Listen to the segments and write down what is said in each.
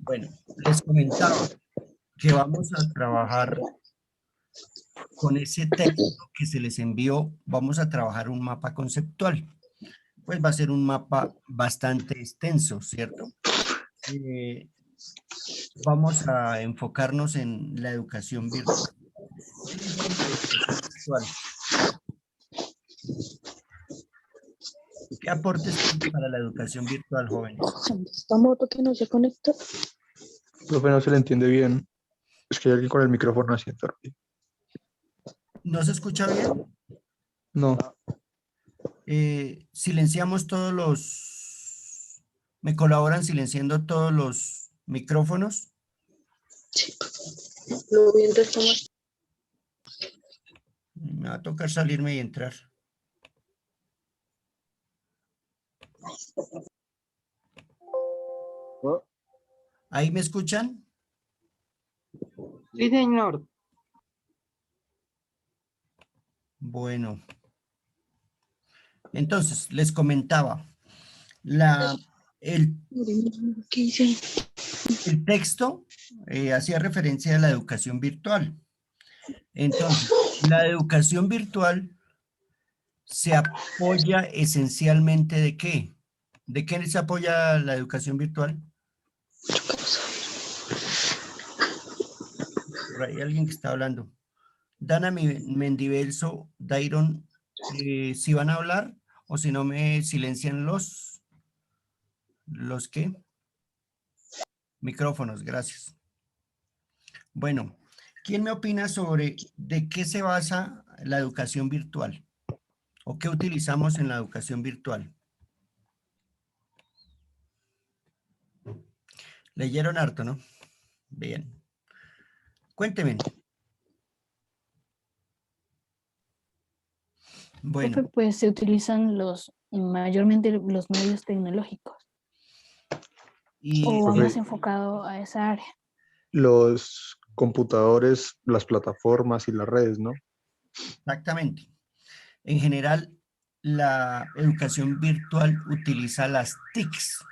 Bueno, les comentaba que vamos a trabajar con ese texto que se les envió, vamos a trabajar un mapa conceptual. Pues va a ser un mapa bastante extenso, ¿cierto? Eh, Vamos a enfocarnos en la educación virtual. ¿Qué es eso de la educación virtual? ¿Qué aportes tiene para la educación virtual, jóvenes? Esta moto que no se conecta. Profe, no se le entiende bien. Es que hay alguien con el micrófono haciendo ruido. ¿No se escucha bien? No, Silenciamos todos los... ¿Me colaboran silenciando todos los micrófonos? Sí, lo vi entonces como Me va a tocar salirme y entrar. ¿Ahí me escuchan? Sí, señor. Bueno. Entonces, les comentaba, el ¿qué hice? el texto hacía referencia a la educación virtual. Entonces, la educación virtual se apoya esencialmente ¿de qué? ¿De qué se apoya la educación virtual? Por ahí hay alguien que está hablando. Dana Mendivelso, Dairon, si van a hablar o si no me silencian los qué? Micrófonos, gracias. Bueno, ¿quién me opina sobre de qué se basa la educación virtual? ¿O qué utilizamos en la educación virtual? Leyeron harto, ¿no? Bien. Cuéntenme. Bueno, Profe, pues se utilizan mayormente los medios tecnológicos y o va más profe, enfocado a esa área. los computadores, las plataformas y las redes, ¿no? exactamente. En general, la educación virtual utiliza las TICs,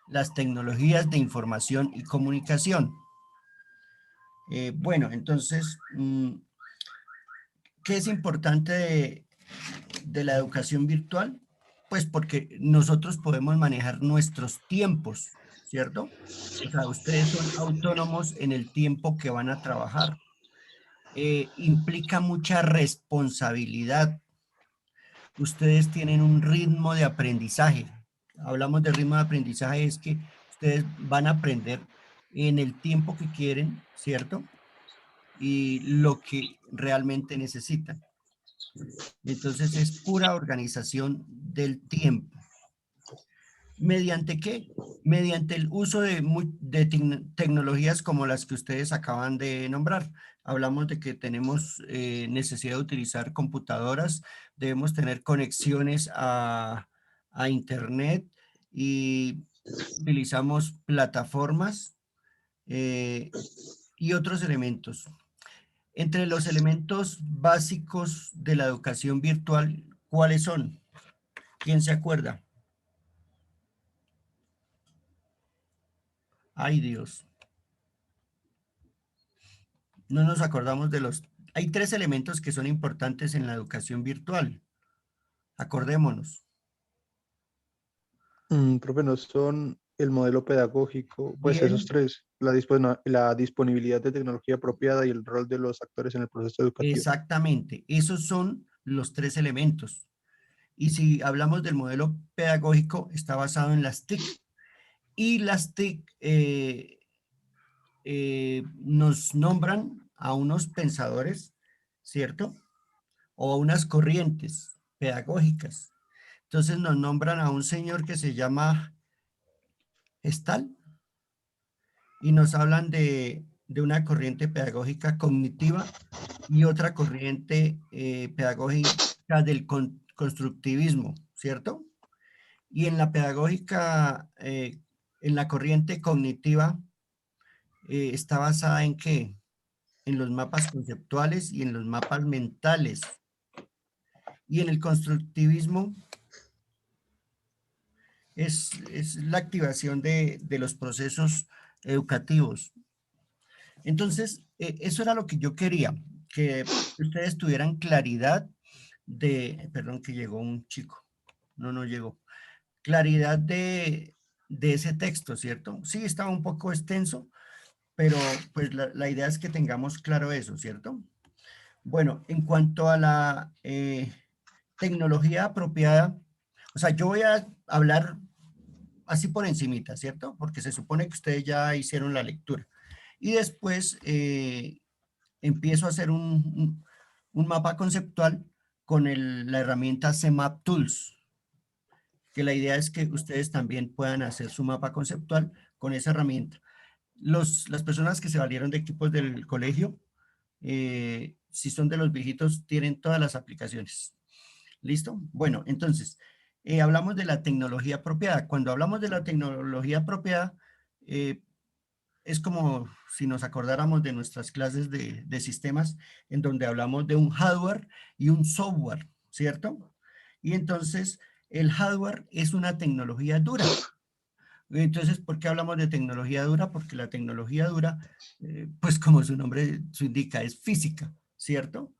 las tecnologías de información y comunicación. Bueno, entonces, ¿qué es importante de la educación virtual? Pues porque nosotros podemos manejar nuestros tiempos, ¿cierto? O sea, ustedes son autónomos en el tiempo que van a trabajar. Implica mucha responsabilidad. Ustedes tienen un ritmo de aprendizaje. Hablamos de ritmo de aprendizaje, es que ustedes van a aprender en el tiempo que quieren, ¿cierto? Y lo que realmente necesitan. Entonces es pura organización del tiempo. ¿Mediante qué? Mediante el uso de tecnologías como las que ustedes acaban de nombrar. Hablamos de que tenemos necesidad de utilizar computadoras, debemos tener conexiones a Internet y utilizamos plataformas y otros elementos. Entre los elementos básicos de la educación virtual, ¿cuáles son? ¿Quién se acuerda? Ay, Dios. No nos acordamos de los... Hay tres elementos que son importantes en la educación virtual. Acordémonos. Profe, no son el modelo pedagógico, pues esos Bien, tres, la disponibilidad de tecnología apropiada y el rol de los actores en el proceso educativo. exactamente. Esos son los tres elementos. Y si hablamos del modelo pedagógico, está basado en las TIC. Y las TIC nos nombran a unos pensadores, ¿cierto? O a unas corrientes pedagógicas. Entonces nos nombran a un señor que se llama Stahl y nos hablan de una corriente pedagógica cognitiva y otra corriente pedagógica del constructivismo, ¿cierto? Y en la pedagógica, en la corriente cognitiva, está basada en qué? En los mapas conceptuales y en los mapas mentales. Y en el constructivismo es la activación de los procesos educativos. Entonces, eso era lo que yo quería, que ustedes tuvieran claridad de, perdón que llegó un chico, no llegó, claridad de ese texto, ¿cierto? Sí, estaba un poco extenso, pero pues la idea es que tengamos claro eso, ¿cierto? Bueno, en cuanto a la tecnología apropiada, o sea, yo voy a hablar así por encimita, ¿cierto? Porque se supone que ustedes ya hicieron la lectura. Y después empiezo a hacer un mapa conceptual con la herramienta CMap Tools, que la idea es que ustedes también puedan hacer su mapa conceptual con esa herramienta. Las personas que se valieron de equipos del colegio, si son de los viejitos, tienen todas las aplicaciones. ¿Listo? Bueno, entonces, hablamos de la tecnología apropiada. Cuando hablamos de la tecnología apropiada, es como si nos acordáramos de nuestras clases de sistemas, en donde hablamos de un hardware y un software, ¿cierto? Y entonces, el hardware es una tecnología dura. Entonces, ¿por qué hablamos de tecnología dura? Porque la tecnología dura, pues como su nombre indica, es física, ¿cierto?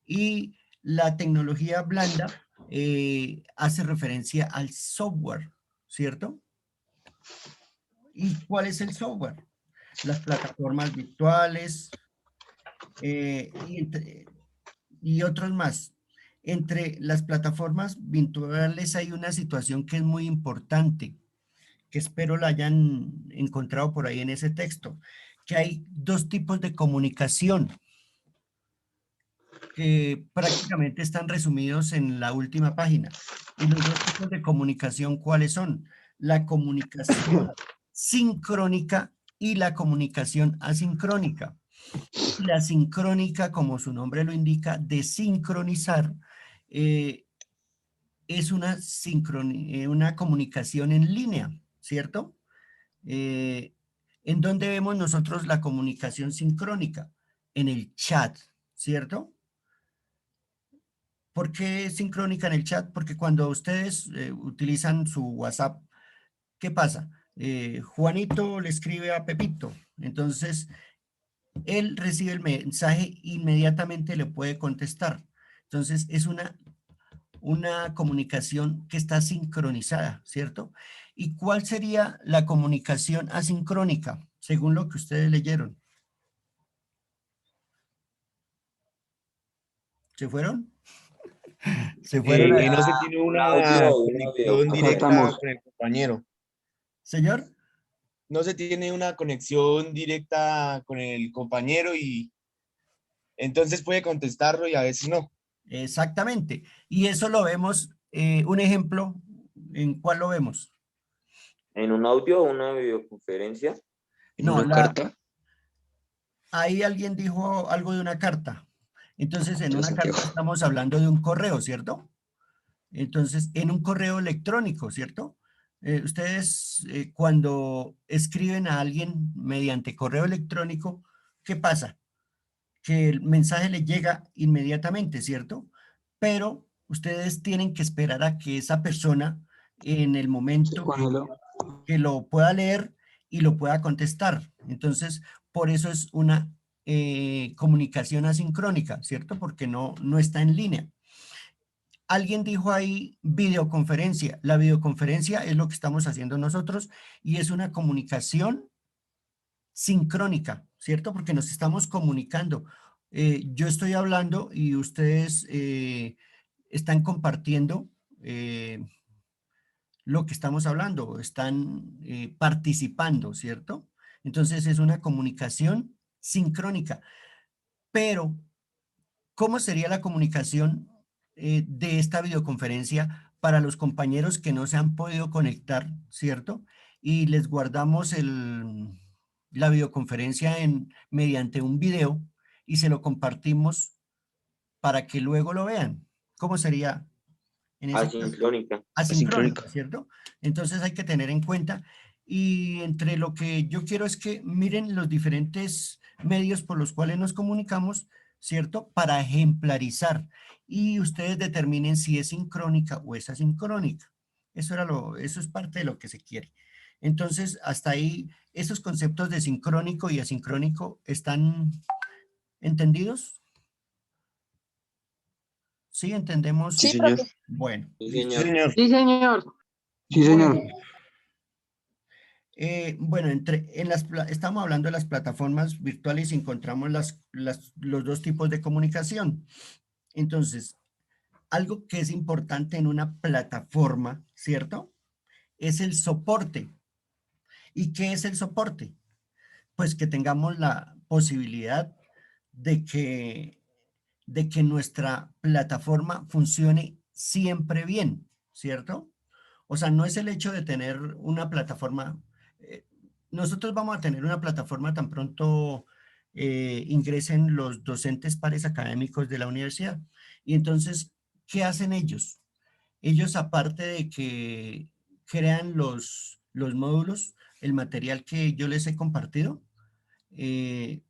Y la tecnología blanda hace referencia al software, ¿cierto? ¿Y cuál es el software? Las plataformas virtuales y otros más. Entre las plataformas virtuales hay una situación que es muy importante, que espero la hayan encontrado por ahí en ese texto, que hay dos tipos de comunicación que prácticamente están resumidos en la última página. Y los dos tipos de comunicación, ¿cuáles son? La comunicación sincrónica y la comunicación asincrónica. Y la sincrónica, como su nombre lo indica, de sincronizar, es una comunicación en línea, ¿cierto? ¿En dónde vemos nosotros la comunicación sincrónica? En el chat, ¿cierto? ¿Por qué sincrónica en el chat? Porque cuando ustedes utilizan su WhatsApp, ¿qué pasa? Juanito le escribe a Pepito, entonces él recibe el mensaje, inmediatamente le puede contestar. Entonces es una comunicación que está sincronizada, ¿cierto? ¿Y cuál sería la comunicación asincrónica, según lo que ustedes leyeron? ¿Se fueron? ¿Se fueron? Que no se tiene Un audio una o una conexión Acá directa estamos. con el compañero. Señor. No se tiene una conexión directa con el compañero y entonces puede contestarlo y a veces no. Exactamente. Y eso lo vemos, un ejemplo, ¿en cuál lo vemos? en un audio o una videoconferencia. ¿En No, una carta? ahí alguien dijo algo de una carta. Entonces, en Yo, una Santiago. carta estamos hablando de un correo, ¿cierto? Entonces, en un correo electrónico, ¿cierto? Ustedes cuando escriben a alguien mediante correo electrónico, ¿qué pasa? Que el mensaje le llega inmediatamente, ¿cierto? Pero ustedes tienen que esperar a que esa persona en el Sí, momento Juanelo. que lo pueda leer y lo pueda contestar. Entonces, por eso es una comunicación asincrónica, ¿cierto? Porque no está en línea. Alguien dijo ahí videoconferencia. La videoconferencia es lo que estamos haciendo nosotros y es una comunicación sincrónica, ¿cierto? Porque nos estamos comunicando. Yo estoy hablando y ustedes están compartiendo lo que estamos hablando, están participando, ¿cierto? Entonces es una comunicación sincrónica. Pero, ¿cómo sería la comunicación de esta videoconferencia para los compañeros que no se han podido conectar, ¿cierto? Y les guardamos la videoconferencia mediante un video y se lo compartimos para que luego lo vean. ¿Cómo sería en ese caso? Asincrónica. Asincrónica, Asincrónica. ¿cierto? Entonces hay que tener en cuenta y entre lo que yo quiero es que miren los diferentes medios por los cuales nos comunicamos, ¿cierto? Para ejemplarizar y ustedes determinen si es sincrónica o es asincrónica. Eso es parte de lo que se quiere. Entonces, hasta ahí, esos conceptos de sincrónico y asincrónico ¿están entendidos? ¿Sí entendemos? Sí, señor. Bueno, Sí, listo. Sí, señor. Sí, señor. Sí, señor. Bueno, estamos hablando de las plataformas virtuales y encontramos los dos tipos de comunicación. Entonces, algo que es importante en una plataforma, ¿cierto? Es el soporte. ¿Y qué es el soporte? Pues que tengamos la posibilidad de que nuestra plataforma funcione siempre bien, ¿cierto? O sea, no es el hecho de tener una plataforma. Nosotros vamos a tener una plataforma tan pronto ingresen los docentes pares académicos de la universidad. Y entonces, ¿qué hacen ellos? Ellos, aparte de que crean los módulos, el material que yo les he compartido, eh,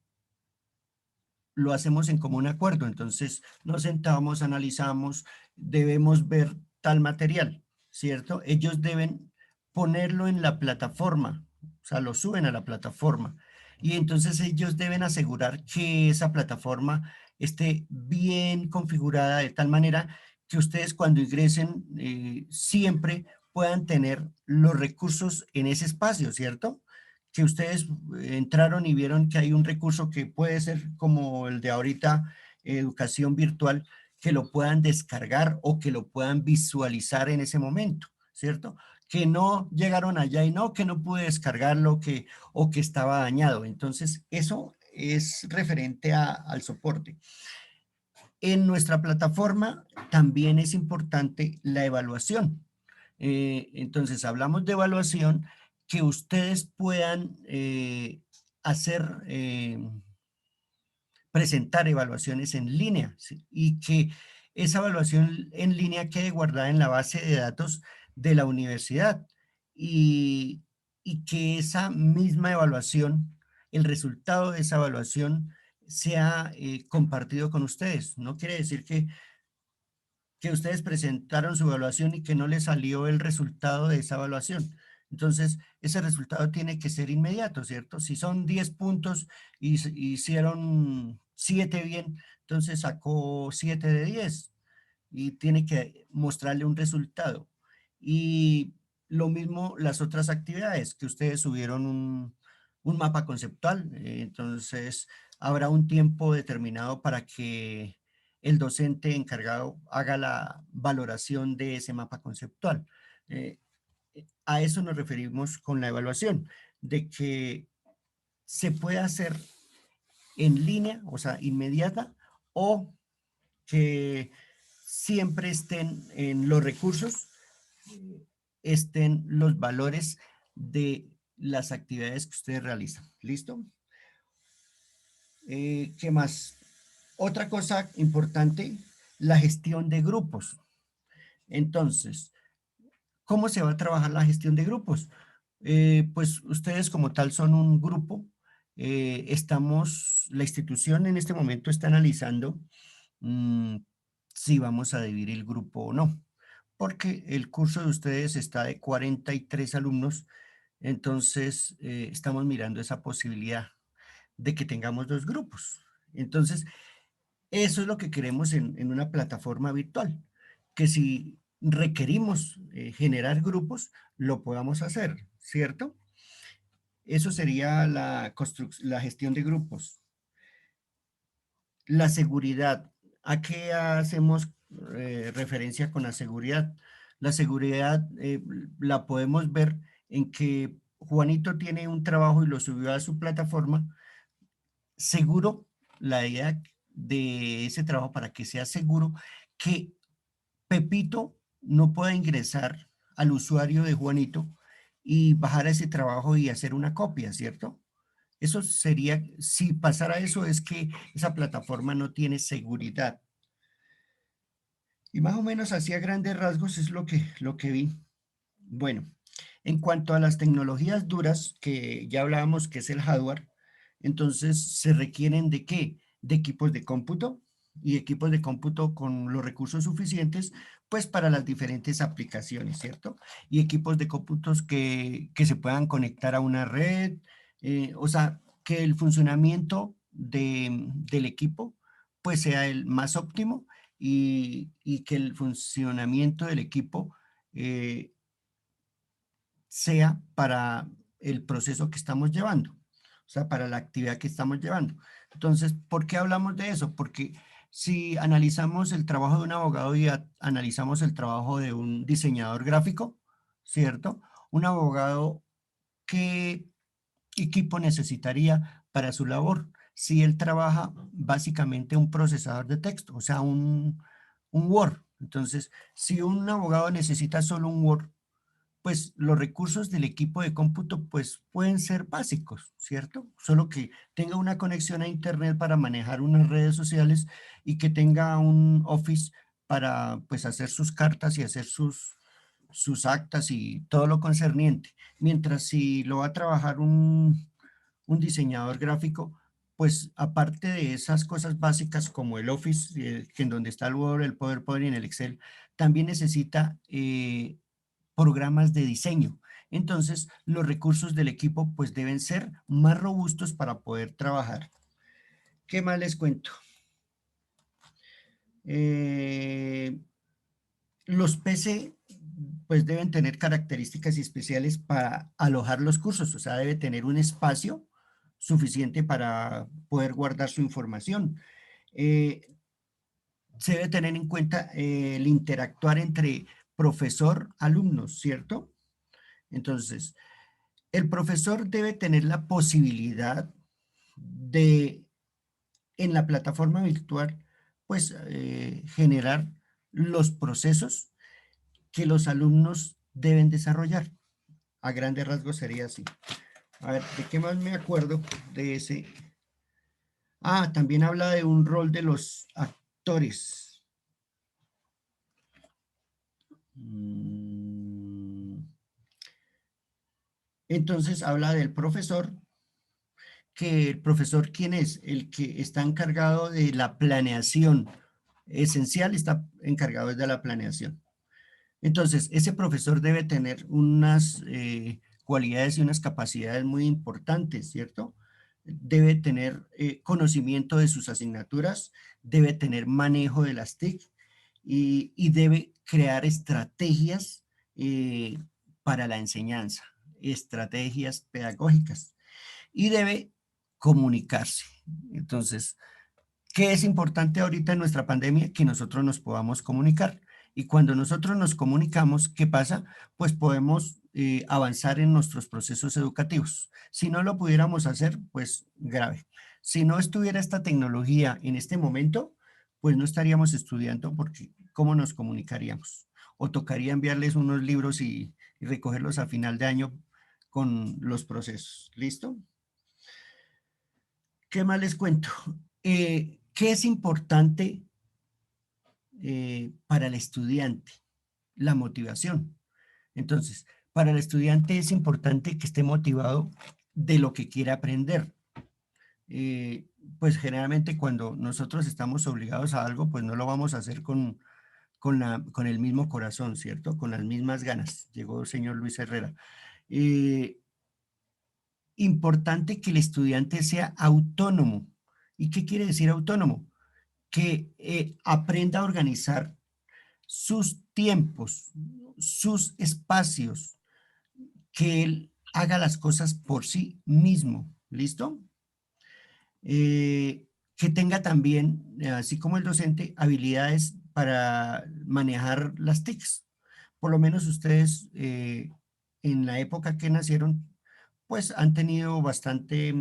lo hacemos en común acuerdo. Entonces, nos sentamos, analizamos, debemos ver tal material, ¿cierto? Ellos deben ponerlo en la plataforma, o sea, lo suben a la plataforma. Y entonces ellos deben asegurar que esa plataforma esté bien configurada de tal manera que ustedes cuando ingresen siempre puedan tener los recursos en ese espacio, ¿cierto? Que ustedes entraron y vieron que hay un recurso que puede ser como el de ahorita, educación virtual, que lo puedan descargar o que lo puedan visualizar en ese momento, ¿cierto? Que no llegaron allá y no, que no pude descargarlo, o que estaba dañado. Entonces, eso es referente al soporte. En nuestra plataforma también es importante la evaluación. Entonces, hablamos de evaluación, que ustedes puedan hacer, presentar evaluaciones en línea, ¿sí? Y que esa evaluación en línea quede guardada en la base de datos de la universidad y, y que esa misma evaluación, el resultado de esa evaluación sea compartido con ustedes. No quiere decir que ustedes presentaron su evaluación y que no les salió el resultado de esa evaluación. Entonces, ese resultado tiene que ser inmediato, ¿cierto? Si son 10 puntos y hicieron 7 bien, entonces sacó 7 de 10 y tiene que mostrarle un resultado. Y lo mismo las otras actividades, que ustedes subieron un mapa conceptual, entonces habrá un tiempo determinado para que el docente encargado haga la valoración de ese mapa conceptual. A eso nos referimos con la evaluación, de que se puede hacer en línea, o sea, inmediata, o que siempre estén en los recursos, estén los valores de las actividades que ustedes realizan. ¿Listo? ¿Qué más? Otra cosa importante, la gestión de grupos. Entonces, ¿cómo se va a trabajar la gestión de grupos? Pues ustedes como tal son un grupo. La institución en este momento está analizando si vamos a dividir el grupo o no, porque el curso de ustedes está de 43 alumnos, entonces estamos mirando esa posibilidad de que tengamos dos grupos. Entonces, eso es lo que queremos en una plataforma virtual, que si requerimos generar grupos, lo podamos hacer, ¿cierto? Eso sería la gestión de grupos. La seguridad. ¿A qué hacemos referencia con la seguridad? La seguridad la podemos ver en que Juanito tiene un trabajo y lo subió a su plataforma. Seguro, la idea de ese trabajo para que sea seguro, que Pepito no pueda ingresar al usuario de Juanito y bajar ese trabajo y hacer una copia, ¿cierto? Eso sería, si pasara eso, es que esa plataforma no tiene seguridad. Y más o menos así a grandes rasgos es lo que vi. Bueno, en cuanto a las tecnologías duras, que ya hablábamos que es el hardware, entonces se requieren ¿de qué? De equipos de cómputo, y equipos de cómputo con los recursos suficientes, pues para las diferentes aplicaciones, ¿cierto? Y equipos de cómputos que se puedan conectar a una red, o sea, que el funcionamiento del equipo pues sea el más óptimo y que el funcionamiento del equipo sea para el proceso que estamos llevando, o sea, para la actividad que estamos llevando. Entonces, ¿por qué hablamos de eso? Porque si analizamos el trabajo de un abogado y analizamos el trabajo de un diseñador gráfico, ¿cierto? Un abogado, ¿qué equipo necesitaría para su labor? Si él trabaja básicamente un procesador de texto, o sea, un Word. Entonces, si un abogado necesita solo un Word, pues los recursos del equipo de cómputo pues pueden ser básicos, ¿cierto? Solo que tenga una conexión a internet para manejar unas redes sociales y que tenga un Office para pues hacer sus cartas y hacer sus actas y todo lo concerniente. Mientras si lo va a trabajar un diseñador gráfico, pues aparte de esas cosas básicas como el Office, que en donde está el Word, el PowerPoint y en el Excel, también necesita programas de diseño. Entonces, los recursos del equipo pues deben ser más robustos para poder trabajar. ¿Qué más les cuento? Los PC pues deben tener características especiales para alojar los cursos, o sea, debe tener un espacio suficiente para poder guardar su información. Se debe tener en cuenta el interactuar entre profesor-alumnos, ¿cierto? Entonces, el profesor debe tener la posibilidad de, en la plataforma virtual, pues generar los procesos que los alumnos deben desarrollar. A grandes rasgos sería así. A ver, ¿de qué más me acuerdo de ese? Ah, también habla de un rol de los actores. Entonces habla del profesor, que el profesor, ¿quién es? El que está encargado de la planeación. Esencial, está encargado de la planeación. Entonces, ese profesor debe tener unas cualidades y unas capacidades muy importantes, ¿cierto? Debe tener conocimiento de sus asignaturas, debe tener manejo de las TIC y debe crear estrategias para la enseñanza, estrategias pedagógicas y debe comunicarse. Entonces, ¿qué es importante ahorita en nuestra pandemia? Que nosotros nos podamos comunicar. Y cuando nosotros nos comunicamos, ¿qué pasa? Pues podemos avanzar en nuestros procesos educativos. Si no lo pudiéramos hacer, pues grave. Si no estuviera esta tecnología en este momento, pues no estaríamos estudiando porque ¿cómo nos comunicaríamos? O tocaría enviarles unos libros y recogerlos a final de año con los procesos. ¿Listo? ¿Qué más les cuento? ¿Qué es importante para el estudiante? La motivación. Entonces, para el estudiante es importante que esté motivado de lo que quiere aprender. Pues generalmente cuando nosotros estamos obligados a algo, pues no lo vamos a hacer con el mismo corazón, ¿cierto? Con las mismas ganas. Llegó el señor Luis Herrera. Importante que el estudiante sea autónomo. ¿Y qué quiere decir autónomo? Que aprenda a organizar sus tiempos, sus espacios, que él haga las cosas por sí mismo. ¿Listo? Que tenga también, así como el docente, habilidades para manejar las TICs. Por lo menos ustedes en la época que nacieron, pues han tenido bastante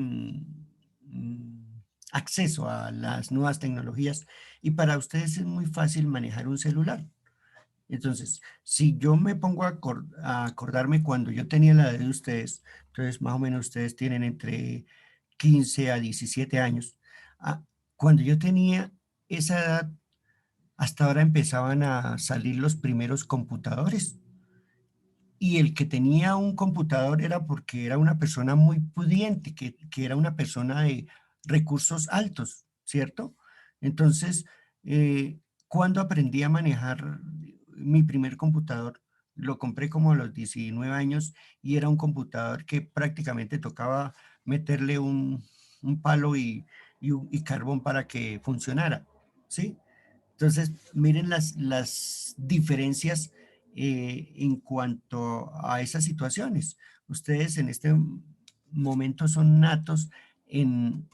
acceso a las nuevas tecnologías y para ustedes es muy fácil manejar un celular. Entonces, si yo me pongo a acordarme cuando yo tenía la edad de ustedes, entonces más o menos ustedes tienen entre 15 a 17 años. Cuando yo tenía esa edad, hasta ahora empezaban a salir los primeros computadores. Y el que tenía un computador era porque era una persona muy pudiente, que era una persona de recursos altos, ¿cierto? Entonces, Cuando aprendí a manejar mi primer computador, lo compré como a los 19 años y era un computador que prácticamente tocaba meterle un palo y carbón para que funcionara, ¿sí? Entonces, miren las diferencias en cuanto a esas situaciones. Ustedes en este momento son natos ¿en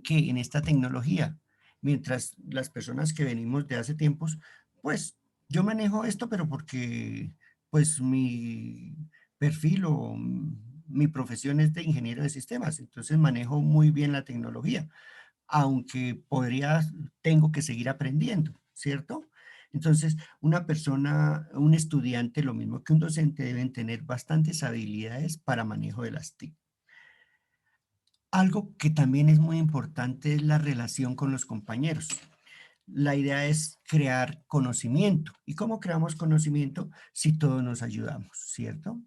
qué? En esta tecnología. Mientras las personas que venimos de hace tiempos, pues yo manejo esto, pero porque pues mi perfil o mi profesión es de ingeniero de sistemas, entonces manejo muy bien la tecnología, aunque tengo que seguir aprendiendo, ¿cierto? Entonces, una persona, un estudiante, lo mismo que un docente, deben tener bastantes habilidades para manejo de las TIC. Algo que también es muy importante es la relación con los compañeros. La idea es crear conocimiento. ¿Y cómo creamos conocimiento? Si todos nos ayudamos, ¿cierto?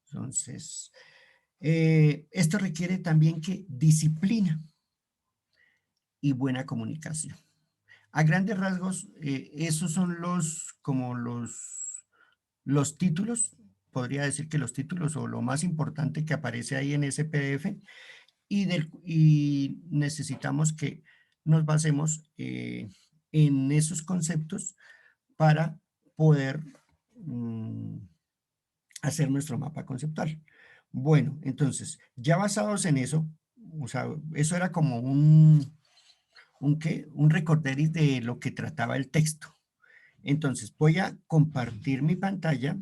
Entonces, esto requiere también que disciplina y buena comunicación. A grandes rasgos, esos son como los títulos, podría decir que los títulos o lo más importante que aparece ahí en ese PDF y necesitamos que nos basemos en esos conceptos para poder hacer nuestro mapa conceptual. Bueno, entonces, ya basados en eso, o sea, eso era como un recorderis de lo que trataba el texto. Entonces, voy a compartir mi pantalla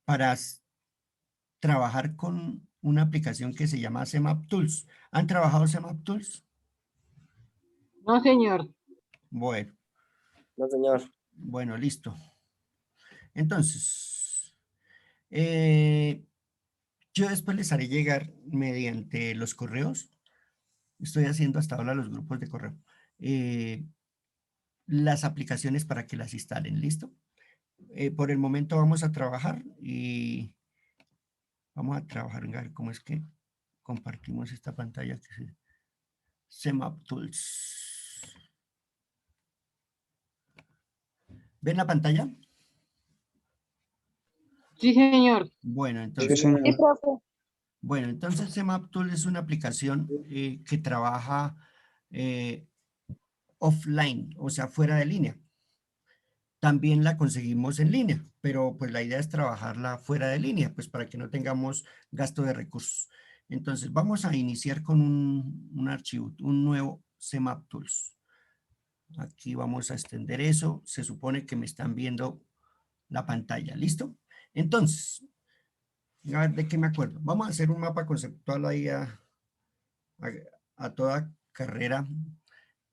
para trabajar con una aplicación que se llama CMap Tools. ¿Han trabajado CMap Tools? No, señor. Bueno, No, señor. bueno, listo. Entonces, yo después les haré llegar mediante los correos. Estoy haciendo hasta ahora los grupos de correo. Las aplicaciones para que las instalen, ¿listo? Por el momento vamos a trabajar y vamos a trabajar en ver cómo es que compartimos esta pantalla que se CMap Tools. ¿Ven la pantalla? Sí, señor. Bueno, Sí, entonces, señor. Sí, profe. bueno, entonces CMap Tool es una aplicación que trabaja offline, o sea, fuera de línea. También la conseguimos en línea, pero pues la idea es trabajarla fuera de línea, pues para que no tengamos gasto de recursos. Entonces, vamos a iniciar con un archivo, un nuevo CMap Tools. Aquí vamos a extender eso. Se supone que me están viendo la pantalla. ¿Listo? Entonces, a ver, ¿de qué me acuerdo? Vamos a hacer un mapa conceptual ahí a toda carrera.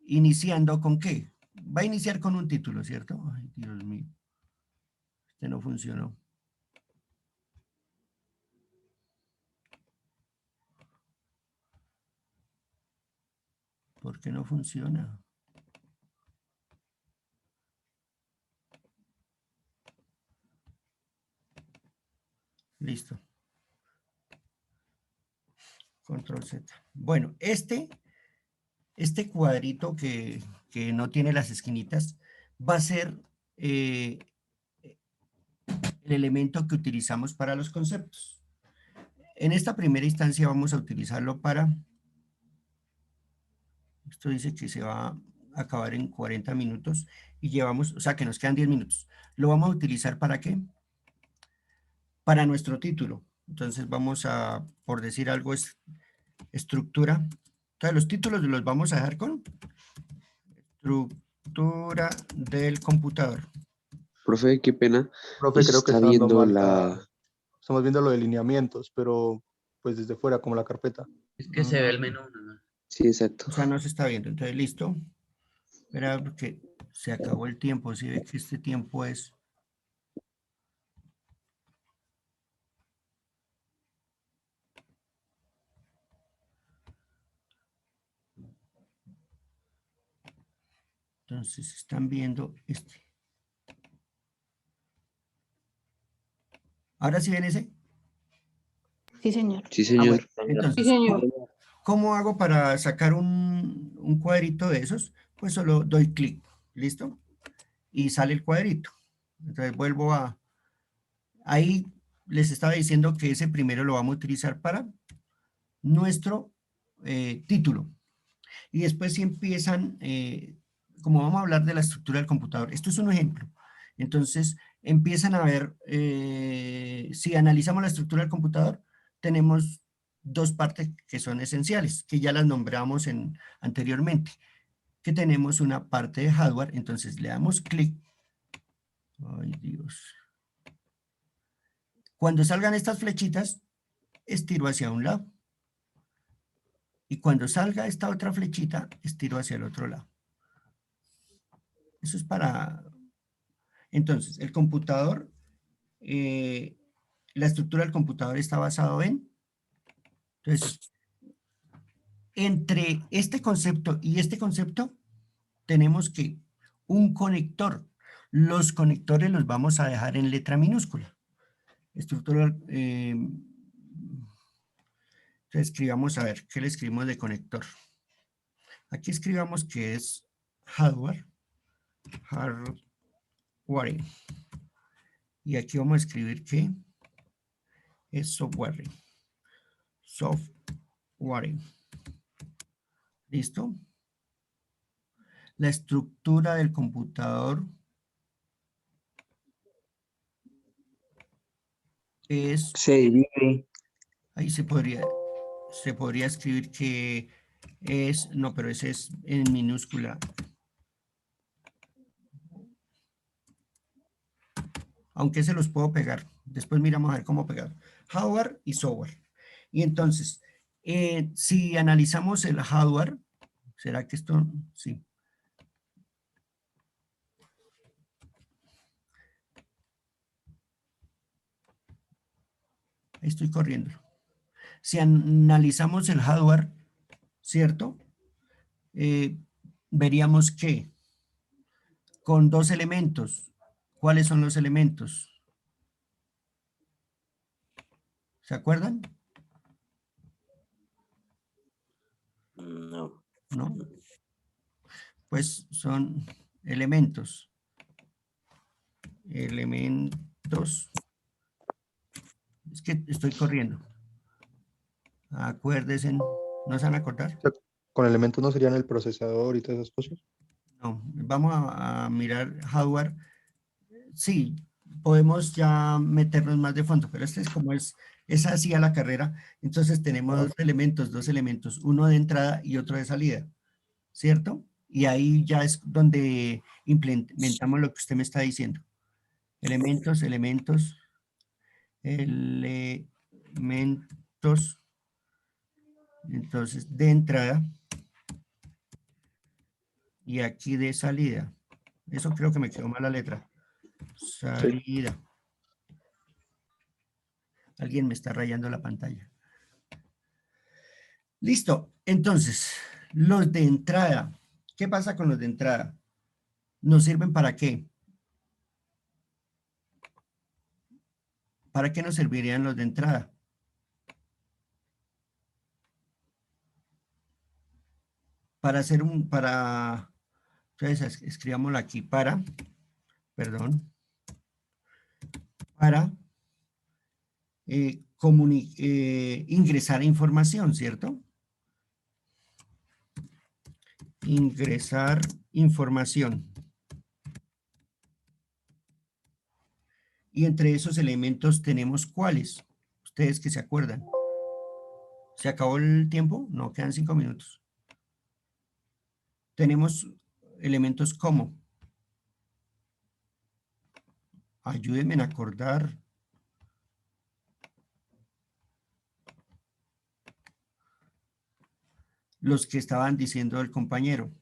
Iniciando con qué? Va a iniciar con un título, ¿cierto? Ay, Dios mío. Este no funcionó. ¿Por qué no funciona? Listo. Control Z. Bueno, este cuadrito que no tiene las esquinitas va a ser el elemento que utilizamos para los conceptos. En esta primera instancia vamos a utilizarlo para, esto dice que se va a acabar en 40 minutos y llevamos, o sea que nos quedan 10 minutos. ¿Lo vamos a utilizar para qué? Para nuestro título. Entonces vamos a, por decir algo, es estructura. Entonces los títulos los vamos a dejar con estructura del computador. Profe, qué pena. Profe, creo que Está está dando viendo mal la... Estamos viendo lo de lineamientos, pero pues desde fuera, como la carpeta. Es que se ve el menú, ¿no? Sí, exacto. O sea, no se está viendo. Entonces, listo. Espera, porque se acabó el tiempo. Si ve que este tiempo es... Entonces, están viendo este. ¿Ahora sí ven ese? Sí, señor. Sí, Ah, bueno. señor. Señor. Entonces, Sí, señor. ¿cómo hago para sacar un cuadrito de esos, pues solo doy clic, ¿listo? Y sale el cuadrito. Entonces vuelvo a... Ahí les estaba diciendo que ese primero lo vamos a utilizar para nuestro título. Y después si empiezan, como vamos a hablar de la estructura del computador, esto es un ejemplo. Entonces empiezan a ver, si analizamos la estructura del computador, tenemos dos partes que son esenciales, que ya las nombramos anteriormente, que tenemos una parte de hardware. Entonces le damos clic. Ay, Dios. Cuando salgan estas flechitas, estiro hacia un lado. Y cuando salga esta otra flechita, estiro hacia el otro lado. Eso es para... Entonces, el computador, la estructura del computador está basado en... Entonces, entre este concepto y este concepto, tenemos que un conector. Los conectores los vamos a dejar en letra minúscula. Estructura... entonces, escribamos, a ver, ¿qué le escribimos de conector? Aquí escribamos que es hardware. Hardware. Y aquí vamos a escribir que es software. Software. ¿Listo? La estructura del computador es... Se divide. Ahí se podría escribir que es... No, pero ese es en minúscula. Aunque se los puedo pegar. Después miramos a ver cómo pegar. Hardware y software. Y entonces, si analizamos el hardware, ¿será que esto? Sí. Ahí estoy corriendo. Si analizamos el hardware, ¿cierto? Veríamos que con dos elementos. ¿Cuáles son los elementos? ¿Se acuerdan? No. ¿No? Pues son elementos. Elementos. Es que estoy corriendo. Acuérdense, ¿no se van a acordar? O sea, con elementos no serían el procesador y todas esas cosas. No, vamos a mirar hardware. Sí, podemos ya meternos más de fondo, pero este es como es así a la carrera. Entonces tenemos dos elementos, uno de entrada y otro de salida, ¿cierto? Y ahí ya es donde implementamos lo que usted me está diciendo. Elementos. Entonces, de entrada y aquí de salida. Eso creo que me quedó mal la letra. Salida. Alguien me está rayando la pantalla. Listo. Entonces, los de entrada. ¿Qué pasa con los de entrada? ¿Nos sirven para qué? ¿Para qué nos servirían los de entrada? Para hacer entonces escribámoslo aquí, para ingresar información, ¿cierto? Ingresar información. Y entre esos elementos tenemos ¿cuáles? Ustedes que se acuerdan. ¿Se acabó el tiempo? No, quedan 5 minutos. Tenemos elementos como. Ayúdenme a acordar. Los que estaban diciendo el compañero.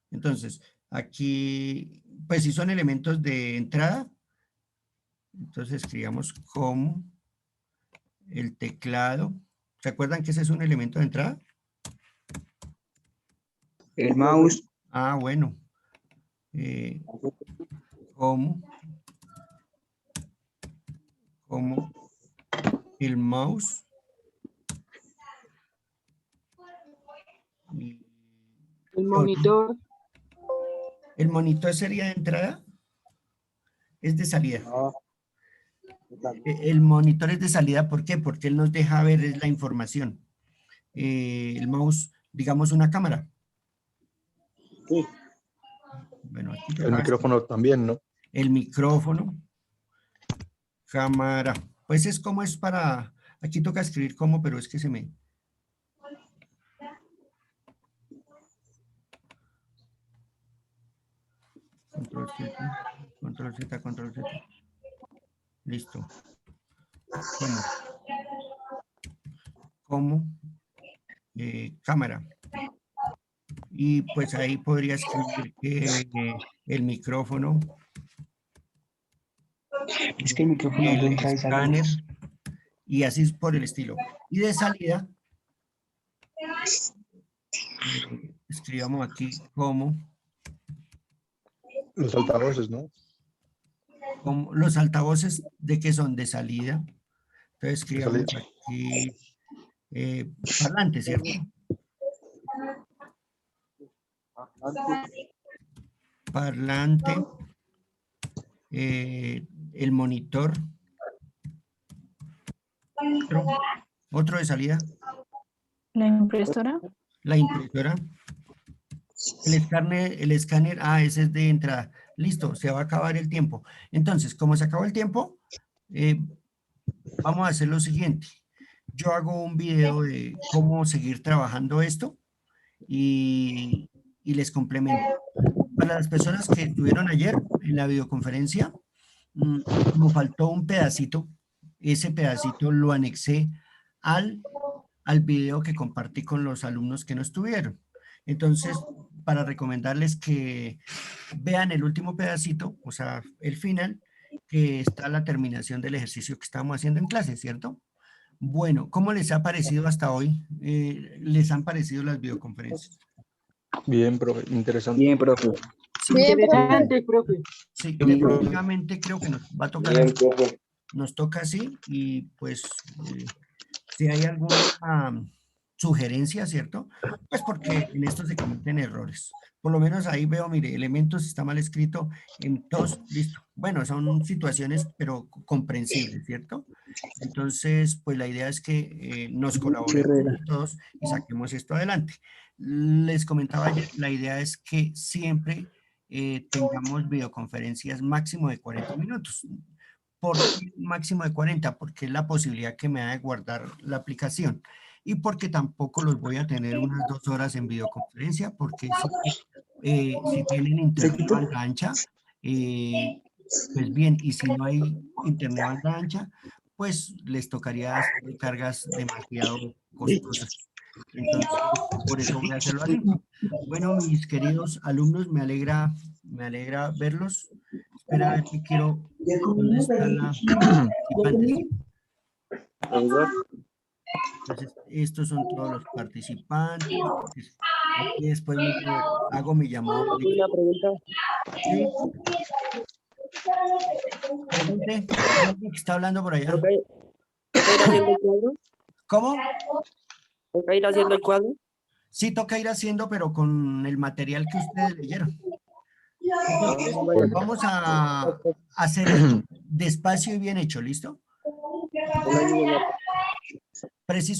Entonces, aquí, pues si son elementos de entrada, entonces escribamos como el teclado. ¿Se acuerdan que ese es un elemento de entrada? El mouse. Ah, bueno. Como el mouse. Y- El monitor. ¿El monitor sería de entrada? Es de salida. No. El monitor es de salida, ¿por qué? Porque él nos deja ver la información. El mouse, digamos una cámara. Bueno, aquí El toca micrófono también, ¿no? el micrófono, cámara. Pues es como es para, aquí toca escribir como, pero es que se me... Control Z, control Z, control Z. Listo. Como cámara. Y pues ahí podría escribir que el micrófono, Es que el micrófono el entra y sale. escáner, y así por el estilo. Y de salida, escribamos aquí como Los altavoces, ¿no? los altavoces de que son de salida. Entonces escribamos salida. aquí parlante, ¿cierto? Parlante, el monitor, otro de salida, La impresora. la impresora, el escáner, ese es de entrada. Listo, se va a acabar el tiempo. Entonces, como se acabó el tiempo, vamos a hacer lo siguiente. Yo hago un video de cómo seguir trabajando esto y les complemento. Para las personas que estuvieron ayer en la videoconferencia, como faltó un pedacito, ese pedacito lo anexé al video que compartí con los alumnos que no estuvieron. Entonces, para recomendarles que vean el último pedacito, o sea, el final, que está la terminación del ejercicio que estamos haciendo en clase, ¿cierto? Bueno, ¿cómo les ha parecido hasta hoy? ¿Les han parecido las videoconferencias? Bien, profe, interesante. Bien, profe. Sí, Interesante, profe. sí, definitivamente creo que nos va a tocar, Bien, profe. nos toca así, y pues si hay alguna sugerencia, ¿cierto? Pues porque en esto se cometen errores. Por lo menos ahí veo, mire, elementos está mal escrito en todos, listo. Bueno, son situaciones, pero comprensibles, ¿cierto? Entonces, pues la idea es que nos colaboremos todos y saquemos esto adelante. Les comentaba ayer, la idea es que siempre tengamos videoconferencias máximo de 40 minutos. ¿Por qué máximo de 40? Porque es la posibilidad que me da de guardar la aplicación. Y porque tampoco los voy a tener unas 2 horas en videoconferencia, porque si tienen internet banda ancha, pues bien, y si no hay internet banda ancha, pues les tocaría hacer cargas demasiado costosas. Entonces, por eso voy a hacerlo así. Bueno, mis queridos alumnos, me alegra verlos. Espera, a ver que quiero... ¿Dónde están los participantes? Entonces, estos son todos los participantes. Aquí después hago mi llamado. Una pregunta. ¿Sí? Pregunte, ¿alguien que está hablando por allá? ¿Toca ir haciendo el cuadro? ¿Cómo? ¿Toca ir haciendo el cuadro? Sí, toca ir haciendo, pero con el material que ustedes leyeron. Entonces, vamos a hacer esto despacio y bien hecho, ¿listo? Preciso.